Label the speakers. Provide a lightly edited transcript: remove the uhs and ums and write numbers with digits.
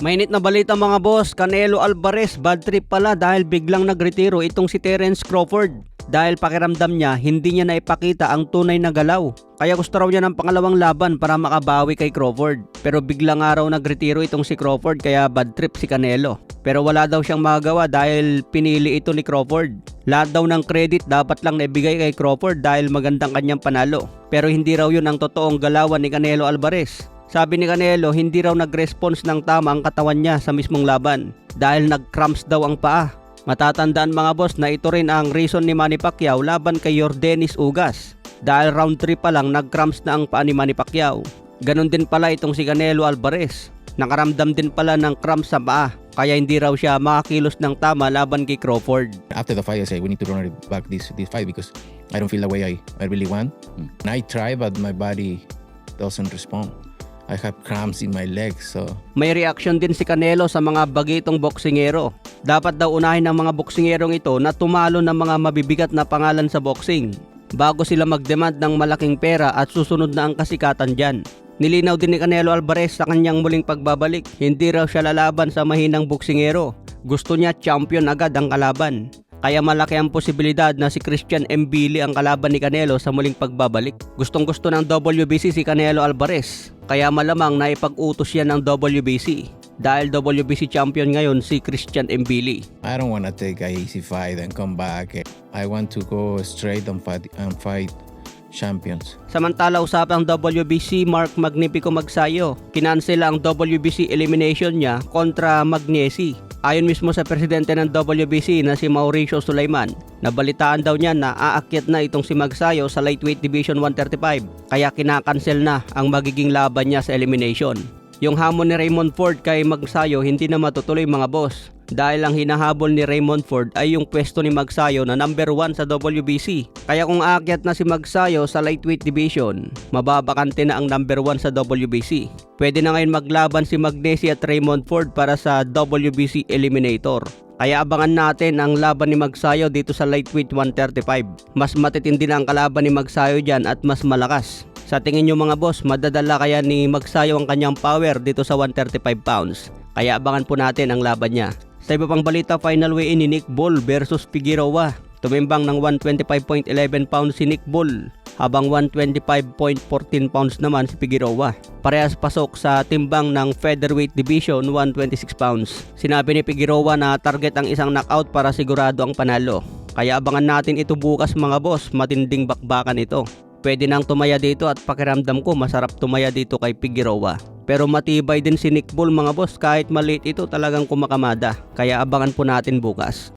Speaker 1: Mainit na balita mga boss, Canelo Alvarez bad trip pala dahil biglang nagretiro itong si Terence Crawford. Dahil pakiramdam niya, hindi niya naipakita ang tunay na galaw. Kaya gusto raw niya ng pangalawang laban para makabawi kay Crawford. Pero biglang nga raw nagretiro itong si Crawford kaya bad trip si Canelo. Pero wala daw siyang magagawa dahil pinili ito ni Crawford. Lahat daw ng credit dapat lang naibigay kay Crawford dahil magandang kanyang panalo. Pero hindi raw yun ang totoong galawan ni Canelo Alvarez. Sabi ni Canelo, hindi raw nag-response ng tama ang katawan niya sa mismong laban dahil nag-cramps daw ang paa. Matatandaan mga boss na ito rin ang reason ni Manny Pacquiao laban kay Yordenis Ugas dahil round 3 pa lang nag-cramps na ang paa ni Manny Pacquiao. Ganon din pala itong si Canelo Alvarez. Nakaramdam din pala ng cramps sa paa kaya hindi raw siya makakilos ng tama laban kay Crawford.
Speaker 2: After the fight, I say we need to run it back this fight because I don't feel the way I really want. And I try, but my body doesn't respond. I have cramps in my legs, so...
Speaker 1: May reaction din si Canelo sa mga bagitong boksingero. Dapat daw unahin ng mga boksingerong ito na tumalo ng mga mabibigat na pangalan sa boxing bago sila mag-demand ng malaking pera at susunod na ang kasikatan dyan. Nilinaw din ni Canelo Alvarez sa kanyang muling pagbabalik, hindi raw siya lalaban sa mahinang boksingero. Gusto niya champion agad ang kalaban. Kaya malaki ang posibilidad na si Christian Mbili ang kalaban ni Canelo sa muling pagbabalik. Gustong gusto ng WBC si Canelo Alvarez. Kaya malamang na ipag-utos yan ng WBC. Dahil WBC champion ngayon si Christian Mbili.
Speaker 2: I don't want to take a easy fight and come back. I want to go straight and fight champions.
Speaker 1: Samantala usapang WBC, Mark Magnifico Magsayo. Kinansela ang WBC elimination niya kontra Magnesi. Ayon mismo sa presidente ng WBC na si Mauricio Sulaiman, nabalitaan daw niya na aakyat na itong si Magsayo sa lightweight division 135 kaya kinakancel na ang magiging laban niya sa elimination. Yung hamon ni Raymond Ford kay Magsayo hindi na matutuloy mga boss dahil ang hinahabol ni Raymond Ford ay yung pwesto ni Magsayo na number 1 sa WBC. Kaya kung aakyat na si Magsayo sa lightweight division, mababakante na ang number 1 sa WBC. Pwede na ngayon maglaban si Magnesi at Raymond Ford para sa WBC Eliminator. Kaya abangan natin ang laban ni Magsayo dito sa lightweight 135. Mas matitindi na ang kalaban ni Magsayo dyan at mas malakas. Sa tingin nyo mga boss, madadala kaya ni Magsayo ang kanyang power dito sa 135 pounds? Kaya abangan po natin ang laban niya. Sa iba pang balita, final weigh-in ni Nick Ball versus Figueroa. Tumimbang ng 125.11 pounds si Nick Ball habang 125.14 pounds naman si Figueroa. Parehas pasok sa timbang ng featherweight division 126 pounds. Sinabi ni Figueroa na target ang isang knockout para sigurado ang panalo. Kaya abangan natin ito bukas mga boss, matinding bakbakan ito. Pwede nang tumaya dito at pakiramdam ko masarap tumaya dito kay Figueroa. Pero matibay din si Nick Ball mga boss, kahit maliit ito talagang kumakamada. Kaya abangan po natin bukas.